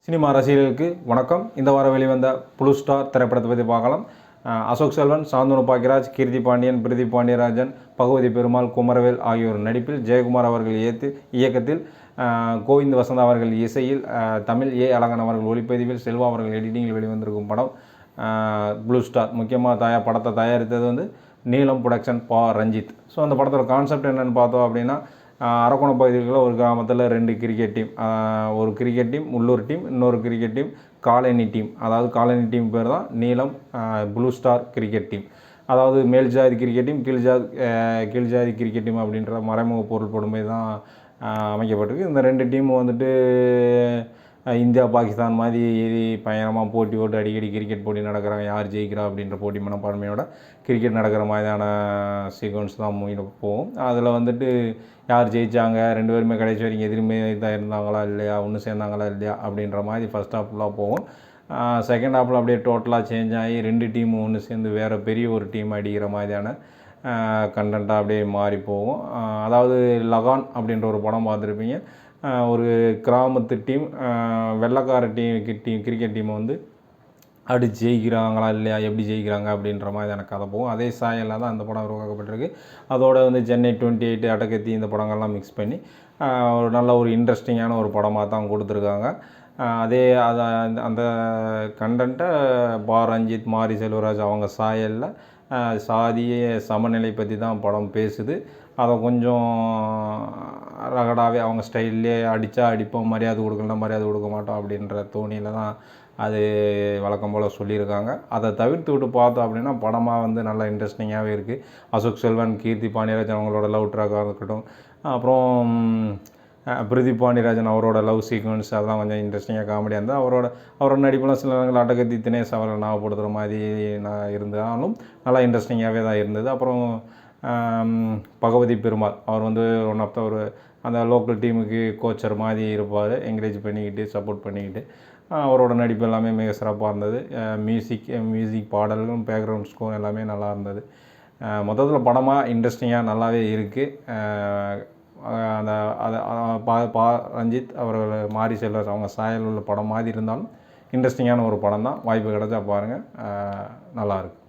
Cinema ரசிகர்களுக்கு வணக்கம். இந்த வாரம் வெளிவந்த ப்ளூ ஸ்டார் திரைப்படத்தை பற்றி பார்க்கலாம். அசோக் செல்வன், சாந்தனு பாக்கியராஜ், கீர்த்தி பாண்டியன், பிரதீப் பாண்டியராஜன், பகவதி பெருமாள், குமரவேல் ஆகியோர் நடிப்பில் ஜெயக்குமார் அவர்கள் இயக்கத்தில் கோவிந்த் வசந்தா அவர்கள் இசையில் தமிழ் அழகன் அவர்கள் ஒளிப்பதிவில் செல்வா அவர்கள் எடிட்டிங்கில் வெளிவந்திருக்கும் படம் ப்ளூ ஸ்டார். முக்கியமாக படத்தை தயாரித்தது நீலம் ப்ரொடக்ஷன், ரஞ்சித். ஸோ அந்த படத்தோட கான்செப்ட் என்னென்னு பார்த்தோம் அப்படின்னா, அரக்கோணம் பகுதிகளில் ஒரு கிராமத்தில் 2 கிரிக்கெட் டீம், ஒரு கிரிக்கெட் டீம் உள்ளூர் டீம், இன்னொரு கிரிக்கெட் டீம் காலனி டீம். அதாவது காலனி டீம் பேர் தான் நீலம் ப்ளூ ஸ்டார் கிரிக்கெட் டீம். அதாவது மேல் ஜாதி கிரிக்கெட் டீம், கீழ் ஜாதி கிரிக்கெட் டீம் அப்படின்ற மறைமுக பொருள் கொடுமை தான் அமைக்கப்பட்டிருக்கு. இந்த 2 டீம் இந்தியா பாகிஸ்தான் மாதிரி பயங்கரமாக போட்டி போட்டு அடிக்கடி கிரிக்கெட் போட்டி நடக்கிறாங்க. யார் ஜெயிக்கிறா அப்படின்ற போட்டி மனப்பான்மையோட கிரிக்கெட் நடக்கிற மாதிரியான சீக்வன்ஸ் தான் போகும். அதில் யார் ஜெயித்தாங்க, 2 பேருமே கடைசி வரைக்கும் எதிர்மே தான் இருந்தாங்களா இல்லையா, ஒன்று சேர்ந்தாங்களா இல்லையா அப்படின்ற மாதிரி ஃபஸ்ட் ஹாஃப்லாம் போகும். செகண்ட் ஹாஃபில் அப்படியே டோட்டலாக சேஞ்ச் ஆகி 2 டீமும் ஒன்று சேர்ந்து வேறு பெரிய ஒரு டீம் அடிக்கிற மாதிரியான கண்டென்ட்டாக அப்படியே மாறி போகும். அதாவது லகான் அப்படின்ற ஒரு படம் பார்த்துருப்பீங்க. ஒரு கிராமத்து டீம் வெள்ளைக்கார கிரிக்கெட் டீமை அடித்து ஜெயிக்கிறாங்களா இல்லையா, எப்படி ஜெயிக்கிறாங்க அப்படின்ற மாதிரி எனக்கு கதை போகும். அதே சாயலில் தான் அந்த படம் உருவாக்கப்பட்டிருக்கு. அதோட சென்னை 28 அடக்கத்தி இந்த படங்கள்லாம் மிக்ஸ் பண்ணி ஒரு நல்ல ஒரு இன்ட்ரெஸ்டிங்கான ஒரு படமாக தான் கொடுத்துருக்காங்க. அந்த கண்டென்ட்டை ரஞ்சித், மாரி செல்வராஜ் அவங்க சாயலில் சாதிய சமநிலை பற்றி தான் படம் பேசுது. அதை கொஞ்சம் ரகடாகவே அவங்க ஸ்டைல்லே அடித்தா அடிப்போம், மரியாதை கொடுக்கலாம், மரியாதை கொடுக்க மாட்டோம் அப்படின்ற தோணியில் தான் அது வழக்கம் போல் சொல்லியிருக்காங்க. அதை தவிர்த்து விட்டு பார்த்தோம் அப்படின்னா படமாக நல்லா இன்ட்ரெஸ்டிங்காகவே இருக்குது. அசோக் செல்வன், கீர்த்தி பாண்டியராஜன் அவங்களோட லவ் ட்ராக்காக இருக்கட்டும், அப்புறம் பிரதீப் பாண்டியராஜன் அவரோட லவ் சீக்வன்ஸ் அதெல்லாம் கொஞ்சம் இன்ட்ரெஸ்டிங்காக காமெடியாக இருந்தால் அவரோட நடிப்பெல்லாம் சில நேரங்கள் அடக்கத்தி தினேஷ் அவர்கள் ஞாபகப்படுத்துகிற மாதிரி இருந்தாலும் நல்லா இன்ட்ரெஸ்டிங்காகவே தான் இருந்தது. அப்புறம் பகவதி பெருமாள் அவர் ஒன் ஆஃப் த அந்த லோக்கல் டீமுக்கு கோச்சர் மாதிரி இருப்பார், என்கரேஜ் பண்ணிக்கிட்டு சப்போர்ட் பண்ணிக்கிட்டு. அவரோட நடிப்பு எல்லாமே மிக சிறப்பாக இருந்தது. மியூசிக் பாடல்களும் பேக்ரவுண்ட் ஸ்கோர் எல்லாமே நல்லா இருந்தது. மொத்தத்தில் படமாக இன்ட்ரெஸ்டிங்காக நல்லாவே இருக்குது. அந்த ரஞ்சித் அவர்கள், மாரி செல்வராஜ் அவங்க சாயல் உள்ள படம் மாதிரி இருந்தாலும் இன்ட்ரெஸ்டிங்கான ஒரு படம் தான். வாய்ப்பு கிடைச்சா பாருங்கள், நல்லாயிருக்கு.